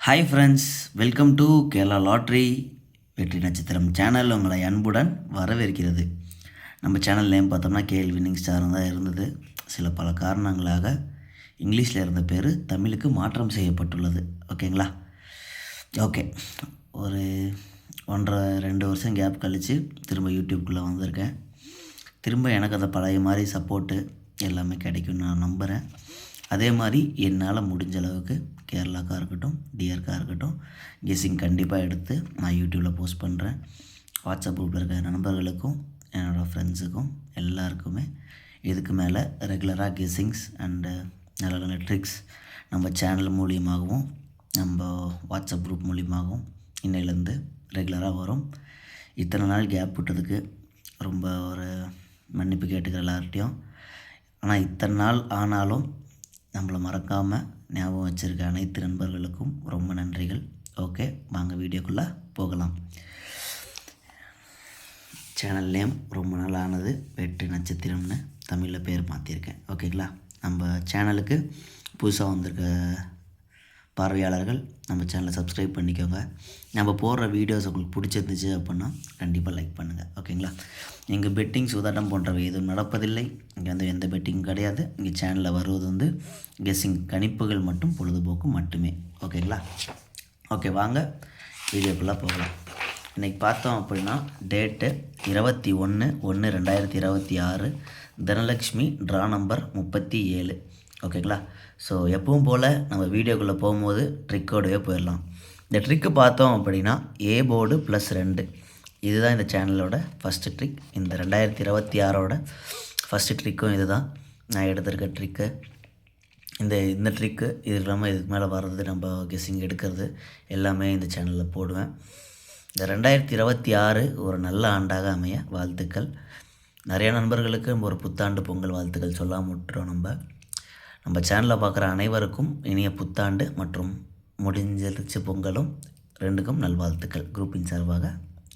Hi friends, welcome to Kerala lottery வெற்றி நட்சத்திரம் channel உங்களை அன்புடன் வரவேற்கிறது. நம்ம சேனல் நேம் பார்த்தோம்னா கேஎல் வின்னிங் ஸ்டார் தான் இருந்தது. சில பல காரணங்களாக இங்கிலீஷில் இருந்த பேர் தமிழுக்கு மாற்றம் செய்யப்பட்டுள்ளது. ஓகேங்களா? ஓகே, ஒரு 1.5-2 வருஷம் கேப் கழித்து திரும்ப யூடியூப்குள்ளே வந்திருக்கேன். திரும்ப எனக்கு அந்த பழைய மாதிரி சப்போர்ட்டு எல்லாமே கிடைக்கும்னு நான் நம்புகிறேன். அதே மாதிரி என்னால் முடிஞ்ச அளவுக்கு கேரளாக்காக இருக்கட்டும், டிஆர்க்காக இருக்கட்டும், கெஸ்ஸிங் கண்டிப்பாக எடுத்து நான் யூடியூப்பில் போஸ்ட் பண்ணுறேன். வாட்ஸ்அப் குரூப்பில் இருக்கிற நண்பர்களுக்கும் என்னோடய ஃப்ரெண்ட்ஸுக்கும் எல்லாருக்குமே இதுக்கு மேலே ரெகுலராக கெஸ்ஸிங்ஸ் அண்டு நல்ல நல்ல ட்ரிக்ஸ் நம்ம சேனல் மூலியமாகவும் நம்ம வாட்ஸ்அப் குரூப் மூலியமாகவும் இன்னையிலேருந்து ரெகுலராக வரும். இத்தனை நாள் கேப் விட்டதுக்கு ரொம்ப ஒரு மன்னிப்பு கேட்டுக்கிற எல்லார்ட்டையும். ஆனால் இத்தனை நாள் ஆனாலும் நம்மளை மறக்காமல் ஞாபகம் வச்சுருக்க அனைத்து நண்பர்களுக்கும் ரொம்ப நன்றிகள். ஓகே, வாங்க வீடியோக்குள்ளே போகலாம். சேனல் நேம் ரொம்ப நாள் ஆனது, வெற்றி நட்சத்திரம்னு தமிழில் பேர் மாற்றிருக்கேன். ஓகேங்களா? நம்ம சேனலுக்கு புதுசாக வந்திருக்க பார்வையாளர்கள் நம்ம சேனலை சப்ஸ்கிரைப் பண்ணிக்கோங்க. நம்ம போடுற வீடியோஸ் உங்களுக்கு பிடிச்சிருந்துச்சு அப்படின்னா கண்டிப்பாக லைக் பண்ணுங்கள். ஓகேங்களா? இங்கே பெட்டிங் சூதாட்டம் போன்றவை எதுவும் நடப்பதில்லை. இங்கே வந்து எந்த பெட்டிங்கும் கிடையாது. இங்கே சேனலில் வருவது வந்து கெஸ்ஸிங் கணிப்புகள் மட்டும், பொழுதுபோக்கு மட்டுமே. ஓகேங்களா? ஓகே, வாங்க வீடியோக்குள்ளே போகலாம். இன்றைக்கி பார்த்தோம் அப்படின்னா டேட்டு 21/1/2026, தனலக்ஷ்மி ட்ரா நம்பர் 37. ஓகேங்களா? ஸோ எப்பவும் போல் நம்ம வீடியோக்குள்ளே போகும்போது ட்ரிக்கோடவே போயிடலாம். இந்த ட்ரிக்கு பார்த்தோம் அப்படின்னா ஏ போர்டு +2 இதுதான் இந்த சேனலோட ஃபஸ்ட்டு ட்ரிக். இந்த 2026ஓட ஃபஸ்ட்டு ட்ரிக்கும் இது தான் நான் எடுத்திருக்க ட்ரிக்கு. இந்த ட்ரிக்கு இது இல்லாமல் இதுக்கு மேலே வர்றது, நம்ம கெஸ்ஸிங் எடுக்கிறது எல்லாமே இந்த சேனலில் போடுவேன். இந்த 2026 ஒரு நல்ல ஆண்டாக அமைய வாழ்த்துக்கள். நிறைய நண்பர்களுக்கு ஒரு புத்தாண்டு பொங்கல் வாழ்த்துக்கள் சொல்லாமல் விட்டுறோம். நம்ம சேனலில் பார்க்குற அனைவருக்கும் இனிய புத்தாண்டு மற்றும் முடிஞ்சிருச்சு பொங்கலும் ரெண்டுக்கும் நல்வாழ்த்துக்கள். குரூப்பின் சார்பாக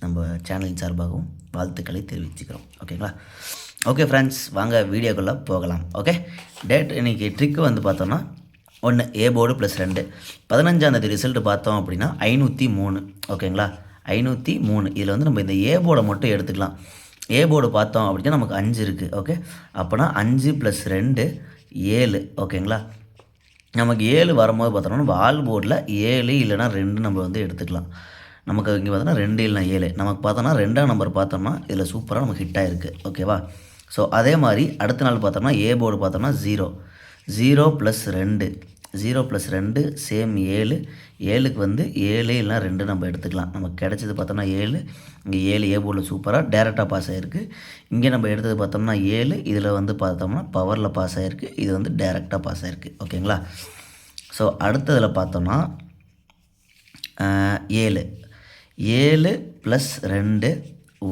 நம்ம சேனலின் சார்பாகவும் வாழ்த்துக்களை தெரிவிச்சுக்கிறோம். ஓகேங்களா? ஓகே ஃப்ரெண்ட்ஸ், வாங்க வீடியோக்குள்ளே போகலாம். ஓகே, டேட் இன்றைக்கி ட்ரிக்கு வந்து பார்த்தோன்னா 1 ஏ போர்டு +2 15ஆம் தேதி ரிசல்ட்டு பார்த்தோம் அப்படின்னா 503. ஓகேங்களா? 503. இதில் வந்து நம்ம இந்த ஏ போர்டை மட்டும் எடுத்துக்கலாம். ஏ போர்டு பார்த்தோம் அப்படின்னா நமக்கு 5 இருக்குது. ஓகே, அப்போனா 5 + 2 7. ஓகேங்களா? நமக்கு 7 வரும்போது பார்த்தோம்னா நம்ம ஆல் போர்டில் 7 இல்லைனா 2 நம்ம வந்து எடுத்துக்கலாம். நமக்கு இங்கே பார்த்தோன்னா 2 இல்லைனா 7. நமக்கு பார்த்தோன்னா 2ஆம் நம்பர் பார்த்தோம்னா இதில் சூப்பராக நமக்கு ஹிட் ஆகிருக்கு. ஓகேவா? ஸோ அதே மாதிரி அடுத்த நாள் பார்த்தோம்னா ஏ போர்டு பார்த்தோம்னா 0 + 2 சேம் 7. 7க்கு வந்து 7 இல்லைனா 2 நம்ம எடுத்துக்கலாம். நமக்கு கிடைச்சது பார்த்தோம்னா 7. இங்கே 7 ஏ போர்டில் சூப்பராக டேரெக்டாக பாஸ் ஆகிருக்கு. இங்கே நம்ம எடுத்தது பார்த்தோம்னா 7. இதில் வந்து பார்த்தோம்னா பவரில் பாஸ் ஆகிருக்கு. இது வந்து டேரெக்டாக பாஸ் ஆகிருக்கு. ஓகேங்களா? ஸோ அடுத்ததில் பார்த்தோம்னா 7 + 2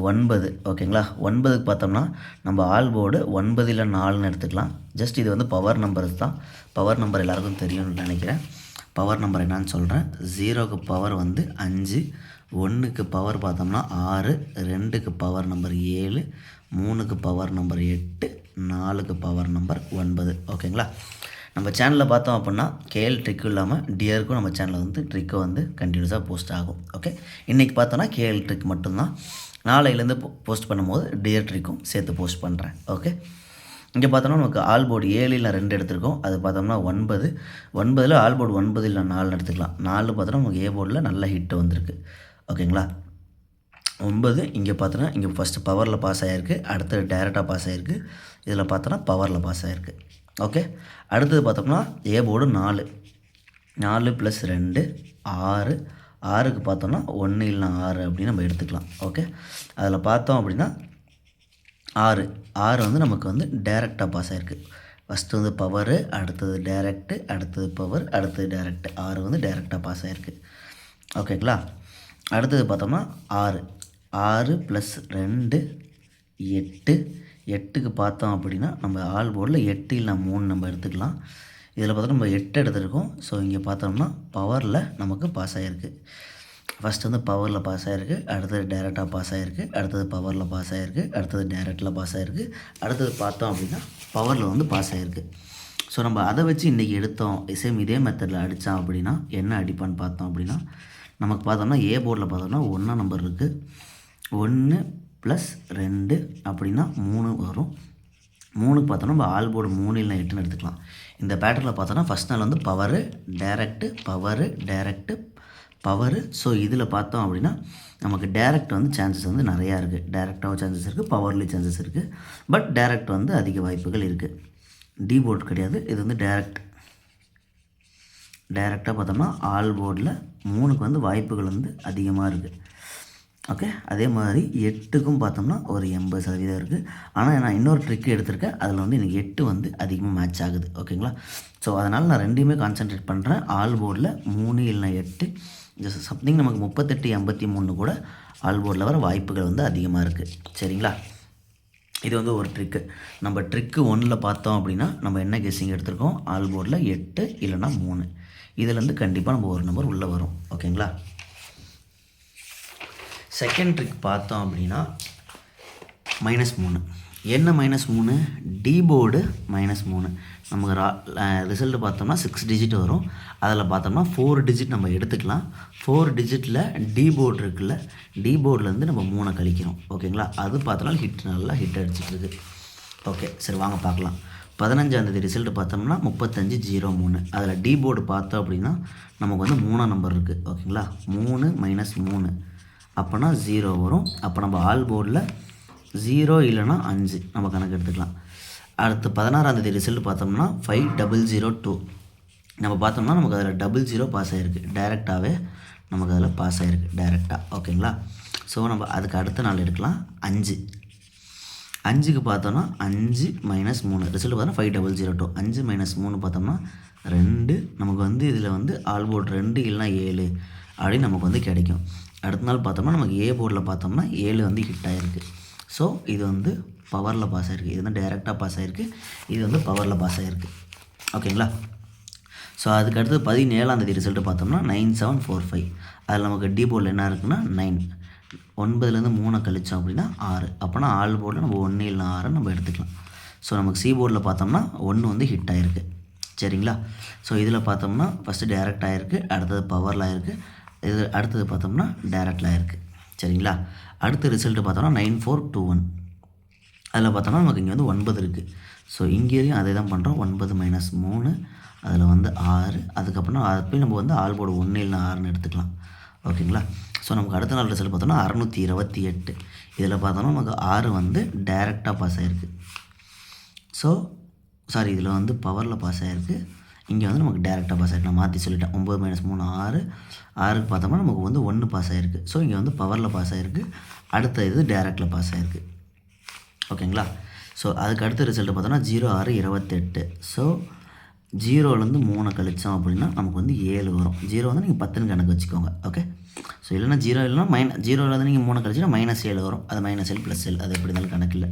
9. ஓகேங்களா? 9க்கு பார்த்தோம்னா நம்ம ஆல் போர்டு 9 இல்லை 4ன்னு எடுத்துக்கலாம். ஜஸ்ட் இது வந்து பவர் நம்பர்ஸ் தான். பவர் நம்பர் எல்லாருக்கும் தெரியும்னு நினைக்கிறேன். பவர் நம்பர் என்னான்னு சொல்கிறேன். 0க்கு பவர் வந்து 5, 1க்கு பவர் பார்த்தோம்னா 6, 2க்கு பவர் நம்பர் 7, 3க்கு பவர் நம்பர் 8, 4க்கு பவர் நம்பர் 9. ஓகேங்களா? நம்ம சேனலில் பார்த்தோம் அப்படின்னா கேஎல் ட்ரிக்கு இல்லாமல் டிஆருக்கும் நம்ம சேனலில் வந்து ட்ரிக்கு வந்து கண்டினியூஸாக போஸ்ட் ஆகும். ஓகே, இன்றைக்கி பார்த்தோன்னா கேஎல் ட்ரிக் மட்டும்தான். நாளையிலேருந்து போஸ்ட் பண்ணும்போது டிஆர் ட்ரிக்கும் சேர்த்து போஸ்ட் பண்ணுறேன். ஓகே, இங்கே பார்த்தோம்னா நமக்கு ஆல் போர்டு 7 இல்லை 2 எடுத்துருக்கோம். அது பார்த்தோம்னா 9. 9ல் ஆல் போர்டு 9 இல்லை 4 எடுத்துக்கலாம். 4 பார்த்தோன்னா நமக்கு ஏ போர்டில் நல்ல ஹிட்டு வந்திருக்கு. ஓகேங்களா? 9 இங்கே பார்த்தோன்னா இங்கே ஃபஸ்ட்டு பவரில் பாஸ் ஆகிருக்கு, அடுத்தது டேரெக்டாக பாஸ் ஆகிருக்கு. இதில் பார்த்தோன்னா பவரில் பாஸ் ஆகிருக்கு. ஓகே, அடுத்தது பார்த்தோம்னா ஏ போர்டு 4 + 2 6. 6க்கு பார்த்தோம்னா 1 இல்லைனா 6 அப்படின்னு நம்ம எடுத்துக்கலாம். ஓகே, அதில் பார்த்தோம் அப்படின்னா 6 வந்து நமக்கு வந்து டேரெக்டாக பாஸ் ஆகிருக்கு. ஃபஸ்ட்டு வந்து பவரு, அடுத்தது டேரெக்டு, அடுத்தது பவர், அடுத்தது டேரெக்டு. 6 வந்து டேரெக்டாக பாஸ் ஆகிருக்கு. ஓகேங்களா? அடுத்தது பார்த்தோம்னா 6 + 2 8. 8க்கு பார்த்தோம் அப்படின்னா நம்ம ஆல் போர்டில் 8 இல்லை 3 நம்ம எடுத்துக்கலாம். இதில் பார்த்தோம்னா நம்ம 8 எடுத்துருக்கோம். ஸோ இங்கே பார்த்தோம்னா பவரில் நமக்கு பாஸ் ஆகிருக்கு. ஃபஸ்ட்டு வந்து பவரில் பாஸ் ஆகிருக்கு, அடுத்தது டேரெக்டாக பாஸ் ஆகிருக்கு, அடுத்தது பவரில் பாஸ் ஆகிருக்கு, அடுத்தது டேரெக்டில் பாஸ் ஆகிருக்கு, அடுத்தது பார்த்தோம் அப்படின்னா பவரில் வந்து பாஸ் ஆகிருக்கு. ஸோ நம்ம அதை வச்சு இன்றைக்கி எடுத்தோம், சேம் இதே மெத்தடில் அடித்தான் அப்படின்னா என்ன அடிப்பான்னு பார்த்தோம் அப்படின்னா, நமக்கு பார்த்தோம்னா ஏ போர்டில் பார்த்தோம்னா 1 நம்பர் இருக்குது. 1 + 2 அப்படின்னா 3 வரும். 3க்கு பார்த்தோம்னா நம்ம ஆல் போர்டு 3 இல்லைனா 8ன்னு எடுத்துக்கலாம். இந்த பேட்டர்னில் பார்த்தோன்னா ஃபஸ்ட் நாள் வந்து power, direct, power, direct, power. So இதில் பார்த்தோம் அப்படின்னா நமக்கு டேரக்ட் வந்து சான்சஸ் வந்து நிறையா இருக்குது. டேரக்டாகவும் சான்சஸ் இருக்குது, பவர்லேயும் சான்சஸ் இருக்குது. பட் டேரக்ட் வந்து அதிக வாய்ப்புகள் இருக்குது. டி போர்டு கிடையாது, இது வந்து டேரக்டாக பார்த்தோம்னா ஆல் போர்டில் 3க்கு வந்து வாய்ப்புகள் வந்து அதிகமாக இருக்குது. ஓகே, அதே மாதிரி 8க்கும் பார்த்தோம்னா ஒரு 80% இருக்குது. ஆனால் நான் இன்னொரு ட்ரிக் எடுத்திருக்கேன், அதில் வந்து எனக்கு 8 வந்து அதிகமாக மேட்ச் ஆகுது. ஓகேங்களா? ஸோ அதனால் நான் ரெண்டையுமே கான்சென்ட்ரேட் பண்ணுறேன். ஆல் போர்டில் 3 இல்லைனா 8 ஜஸ்ட் சம்திங் நமக்கு 38, 83 கூட ஆல் போர்டில் வர வாய்ப்புகள் வந்து அதிகமாக இருக்குது. சரிங்களா? இது வந்து ஒரு ட்ரிக்கு. நம்ம ட்ரிக்கு 1ல் பார்த்தோம் அப்படின்னா நம்ம என்ன கெஸ்ஸிங் எடுத்திருக்கோம், ஆல் போர்டில் 8 இல்லைனா 3. இதுலேருந்து கண்டிப்பாக நம்ம ஒரு நம்பர் உள்ளே வரும். ஓகேங்களா? செகண்ட் ட்ரிக் பார்த்தோம் அப்படின்னா -3. என்ன -3? D board -3. நமக்கு ரிசல்ட்டு பார்த்தோம்னா 6 டிஜிட் வரும். அதில் பார்த்தோம்னா 4 டிஜிட் நம்ம எடுத்துக்கலாம். 4 டிஜிட்டில் டி போர்டு இருக்குல்ல, டி போர்ட்லேருந்து நம்ம 3 கழிக்கிறோம். ஓகேங்களா? அது பார்த்தோம்னா நல்லா ஹிட் அடிச்சிட்ருக்கு. ஓகே, சரி வாங்க பார்க்கலாம். 15ஆந்தேதி ரிசல்ட்டு பார்த்தோம்னா 3503. அதில் டி போர்டு பார்த்தோம் அப்படின்னா நமக்கு வந்து 3ஆம் நம்பர் இருக்குது. ஓகேங்களா? 3 - 3 அப்போனா 0 வரும். அப்போ நம்ம ஆல் போர்டில் 0 இல்லைனா 5 நம்ம கணக்கு எடுத்துக்கலாம். அடுத்து 16ஆந்தேதி ரிசல்ட் பார்த்தோம்னா 5002. நம்ம பார்த்தோம்னா நமக்கு அதில் 00 பாஸ் ஆகிருக்கு. டைரெக்டாகவே நமக்கு அதில் பாஸ் ஆகிருக்கு டைரெக்டாக. ஓகேங்களா? ஸோ நம்ம அதுக்கு அடுத்த நாள் எடுக்கலாம். 5க்கு பார்த்தோம்னா 5 - 3 ரிசல்ட் பார்த்தோம்னா 5002. 5 - 3 பார்த்தோம்னா 2. நமக்கு வந்து இதில் வந்து ஆல் போர்டு 2 இல்லைனா 7 அப்படின்னு நமக்கு வந்து கிடைக்கும். அடுத்த நாள் பார்த்தோம்னா நமக்கு ஏ போர்டில் பார்த்தோம்னா 7 வந்து ஹிட் ஆகிருக்கு. ஸோ இது வந்து பவரில் பாஸ் ஆகிருக்கு. இது வந்து டைரெக்டாக பாஸ் ஆகிருக்கு. இது வந்து பவரில் பாஸ் ஆகிருக்கு. ஓகேங்களா? ஸோ அதுக்கடுத்து 17ஆந்தேதி ரிசல்ட்டு பார்த்தோம்னா 9745. அதில் நமக்கு டி போர்டில் என்ன இருக்குன்னா 9. 9லேருந்து 3 கழிச்சோம் அப்படின்னா 6. அப்போனா ஆல் போர்டில் நம்ம 1 இல்லைனா 6 நம்ம எடுத்துக்கலாம். ஸோ நமக்கு சி போர்டில் பார்த்தோம்னா 1 வந்து ஹிட் ஆகிருக்கு. சரிங்களா? ஸோ இதில் பார்த்தோம்னா ஃபஸ்ட்டு டேரக்ட் ஆகிருக்கு, அடுத்தது பவரில் ஆகிருக்கு, இது அடுத்தது பார்த்தோம்னா டேரக்டில் ஆகிருக்கு. சரிங்களா? அடுத்த ரிசல்ட்டு பார்த்தோம்னா 9421. அதில் பார்த்தோம்னா நமக்கு இங்கே வந்து 9 இருக்குது. ஸோ இங்கேயும் அதே தான் பண்ணுறோம். 9 - 3 அதில் வந்து 6. அதுக்கப்புறம் அது போய் நம்ம வந்து ஆல் போர்டு 1 இல்லைனா 6ன்னு எடுத்துக்கலாம். ஓகேங்களா? ஸோ நமக்கு அடுத்த நாள் ரிசல்ட் பார்த்தோம்னா 628. இதில் பார்த்தோம்னா நமக்கு 6 வந்து டைரெக்டாக பாஸ் ஆகிருக்கு. ஸோ சாரி, இதில் வந்து பவரில் பாஸ் ஆகிருக்கு. இங்கே வந்து நமக்கு டேரெக்டாக பாஸ் ஆகிருக்கு. நான் மாற்றி சொல்லிட்டேன். 9 - 3 6. 6க்கு பார்த்தோம்னா நமக்கு வந்து 1 பாஸ் ஆகிருக்கு. ஸோ இங்கே வந்து பவரில் பாஸ் ஆகிருக்கு. அடுத்த இது டேரெக்டில் பாஸ் ஆகிருக்கு. ஓகேங்களா? ஸோ அதுக்கு அடுத்த ரிசல்ட்டு பார்த்தோம்னா 0628. ஸோ 0லேருந்து 3 கழிச்சோம் அப்படின்னா நமக்கு வந்து 7 வரும். 0 வந்து நீங்கள் 10ன்னு கணக்கு வச்சுக்கோங்க. ஓகே? ஸோ இல்லைனா 0 இல்லைனா 0லேருந்து நீங்கள் 3 கழிச்சிங்கன்னா -7 வரும். அது -L +L அது எப்படி இருந்தாலும் கணக்கு இல்லை.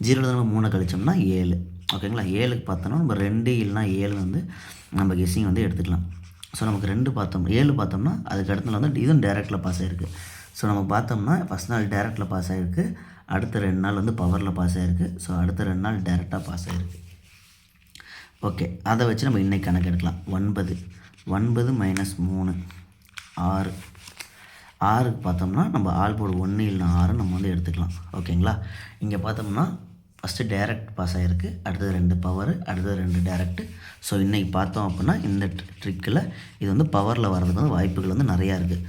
0லேருந்து நம்ம 3 கழிச்சோம்னா 7. ஓகேங்களா? 7க்கு பார்த்தோம்னா நம்ம 2 இல்லைனா 7 வந்து நம்ம கெஸ்ஸிங் வந்து எடுத்துக்கலாம். ஸோ நமக்கு 2 பார்த்தோம், 7 பார்த்தோம்னா அதுக்கு அடுத்த நாள் வந்து இதுவும் டேரெக்டில் பாஸ் ஆகிருக்கு. ஸோ நம்ம பார்த்தோம்னா ஃபஸ்ட் நாள் டேரெக்டில் பாஸ் ஆகிருக்கு, அடுத்த 2 நாள் வந்து பவரில் பாஸ் ஆகிருக்கு. ஸோ அடுத்த 2 நாள் டேரெக்டாக பாஸ் ஆகிருக்கு. ஓகே, அதை வச்சு நம்ம இன்றைக்கி கணக்கு எடுக்கலாம். 9 -3 6. 6க்கு பார்த்தோம்னா நம்ம ஆல் போர்டு 1 இல்லைனா 6 நம்ம வந்து எடுத்துக்கலாம். ஓகேங்களா? இங்கே பார்த்தோம்னா ஃபஸ்ட்டு டேரெக்ட் பாஸ் ஆகிருக்கு, அடுத்தது 2 பவரு, அடுத்தது 2 டேரெக்ட்டு. ஸோ இன்றைக்கி பார்த்தோம் அப்படின்னா இந்த ட்ரிக்கில் இது வந்து பவரில் வர்றதுக்கு வந்து வாய்ப்புகள் வந்து நிறையா இருக்குது.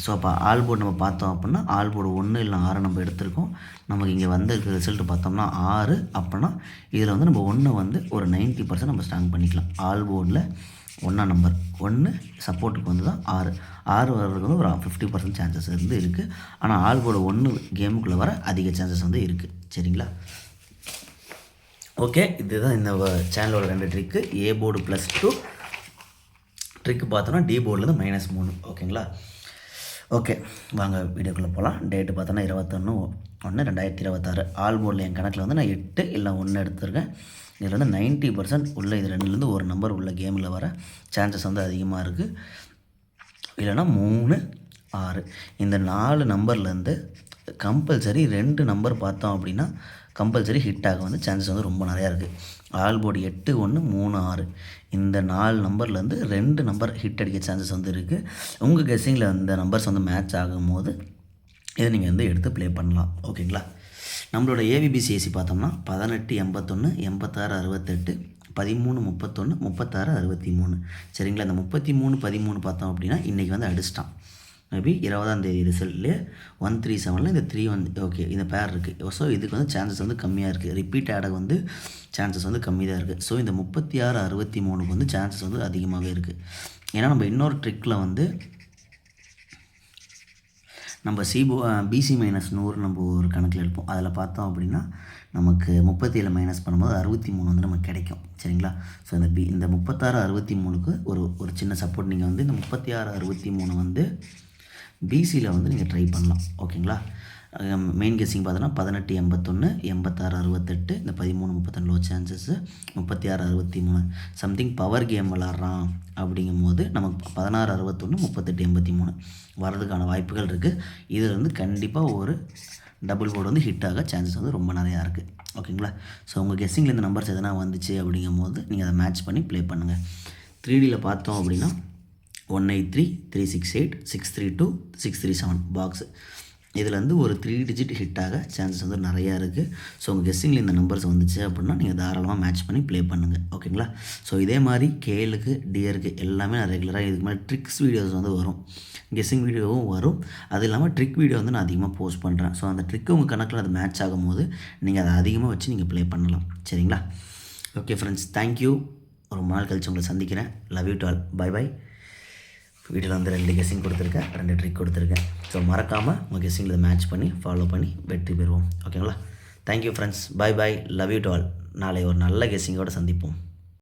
ஸோ அப்போ ஆல் போர்டு நம்ம பார்த்தோம் அப்படின்னா ஆல் போர்டு 1 இல்லைனா 6 நம்ம எடுத்திருக்கோம். நமக்கு இங்கே வந்த ரிசல்ட்டு பார்த்தோம்னா 6. அப்படின்னா இதில் வந்து நம்ம 1 வந்து ஒரு 90% நம்ம ஸ்ட்ராங் பண்ணிக்கலாம். ஆல் போர்டில் 1ஆம் நம்பர் 1 சப்போர்ட்டுக்கு வந்து தான் 6 வர்றதுக்கு வந்து ஒரு 50% சான்சஸ் வந்து இருக்குது. ஆனால் ஆல் போர்டு 1 கேமுக்குள்ளே வர அதிக சான்சஸ் வந்து இருக்குது. சரிங்களா? ஓகே, இதுதான் இந்த சேனலோட 2 ட்ரிக்கு. ஏ போர்டு +2 ட்ரிக்கு பார்த்தோன்னா டி போர்டில் -3. ஓகேங்களா? ஓகே, வாங்க வீடியோக்குள்ளே போகலாம். டேட்டு பார்த்தோன்னா 21/1/2026. ஆல் போர்டில் என் கணக்கில் வந்து நான் 8 இல்லை 1 எடுத்துருக்கேன். இதில் வந்து 90% உள்ள இது 2லேருந்து ஒரு நம்பர் உள்ள கேமில் வர சான்சஸ் வந்து அதிகமாக இருக்குது. இல்லைனா 3, 6 இந்த 4 நம்பர்லேருந்து கம்பல்சரி 2 நம்பர் பார்த்தோம் அப்படின்னா கம்பல்சரி ஹிட் ஆக வந்து சான்சஸ் வந்து ரொம்ப நிறையா இருக்குது. ஆல் போர்டு 8, 1, 3, 6 இந்த 4 நம்பர்லேருந்து 2 நம்பர் ஹிட் அடிக்க சான்சஸ் வந்து இருக்குது. உங்கள் கெஸ்ஸிங்கில் இந்த நம்பர்ஸ் வந்து மேட்ச் ஆகும்போது இதை நீங்கள் வந்து எடுத்து ப்ளே பண்ணலாம். ஓகேங்களா? நம்மளோட ஏவிபிசிஎஸ்சி பார்த்தோம்னா 18, 81, 86, 68, 13, 31, 36, 63. சரிங்களா? இந்த 33, 13 பார்த்தோம் அப்படின்னா இன்றைக்கி வந்து அடிச்சிட்டான். மேபி 20ஆம் தேதி ரிசல்ட்லேயே 137ல் இந்த 3 வந்து ஓகே இந்த பேர் இருக்குது. ஸோ இதுக்கு வந்து சான்சஸ் வந்து கம்மியாக இருக்குது. ரிப்பீட் ஆடாக வந்து சான்சஸ் வந்து கம்மி தான் இருக்குது. ஸோ இந்த 36, 63க்கு வந்து சான்சஸ் வந்து அதிகமாகவே இருக்குது. ஏன்னா நம்ம இன்னொரு ட்ரிக்கில் வந்து நம்ம பிசி -100 நம்ம ஒரு கணக்கில் எடுப்போம். அதில் பார்த்தோம் அப்படின்னா நமக்கு 37 மைனஸ் பண்ணும்போது 63 வந்து நமக்கு கிடைக்கும். சரிங்களா? ஸோ இந்த 36, 63க்கு ஒரு சின்ன சப்போர்ட் நீங்கள் வந்து இந்த 36, 63 வந்து பிசியில் வந்து நீங்கள் ட்ரை பண்ணலாம். ஓகேங்களா? மெயின் கெஸ்ஸிங் பார்த்தோன்னா 18, 81, 86, 68, இந்த 13, 32 low chances, 36, 63 something power game விளாட்றான் அப்படிங்கும்போது நமக்கு 16, 61, 38, 83 வர்றதுக்கான வாய்ப்புகள் இருக்குது. இதில் வந்து கண்டிப்பாக ஒரு டபுள் போர்டு வந்து ஹிட் ஆக சான்சஸ் வந்து ரொம்ப நிறையா இருக்குது. ஓகேங்களா? ஸோ உங்கள் கெஸ்ஸிங்கில் இந்த நம்பர்ஸ் எதனா வந்துச்சு அப்படிங்கும்போது நீங்கள் அதை மேட்ச் பண்ணி ப்ளே பண்ணுங்கள். 3Dயில் பார்த்தோம் அப்படின்னா 183, 368, 632, 637 பாக்ஸு இதில் வந்து ஒரு 3 டிஜிட் ஹிட் ஆக சான்சஸ் வந்து நிறையா இருக்குது. ஸோ உங்கள் கெஸ்ஸிங்கில் இந்த நம்பர்ஸ் வந்துச்சு அப்படின்னா நீங்கள் தாராளமாக மேட்ச் பண்ணி ப்ளே பண்ணுங்கள். ஓகேங்களா? ஸோ இதே மாதிரி கேலுக்கு டியருக்கு எல்லாமே நான் ரெகுலராக இதுக்கு மேலே ட்ரிக்ஸ் வீடியோஸ் வந்து வரும், கெஸ்ஸிங் வீடியோவும் வரும். அது இல்லாமல் ட்ரிக் வீடியோ வந்து நான் அதிகமாக போஸ்ட் பண்ணுறேன். ஸோ அந்த ட்ரிக்கு உங்கள் கணக்கில் அது மேட்ச் ஆகும்போது நீங்கள் அதை அதிகமாக வச்சு நீங்கள் ப்ளே பண்ணலாம். சரிங்களா? Okay friends, thank you. ரொம்ப நாள் கழிச்சு உங்களை சந்திக்கிறேன். Love you to all. Bye bye. வீட்டில் வந்து 2 கெஸ்ஸிங் கொடுத்துருக்கேன், 2 ட்ரிக் கொடுத்துருக்கேன். ஸோ மறக்காமல் உங்கள் கெஸ்ஸிங்கில் இதை மேட்ச் பண்ணி ஃபாலோ பண்ணி வெற்றி பெறுவோம். ஓகேங்களா? Thank you friends. Bye bye. Love you to all. நாளை ஒரு நல்ல கெஸ்ஸிங்கோடு சந்திப்போம்.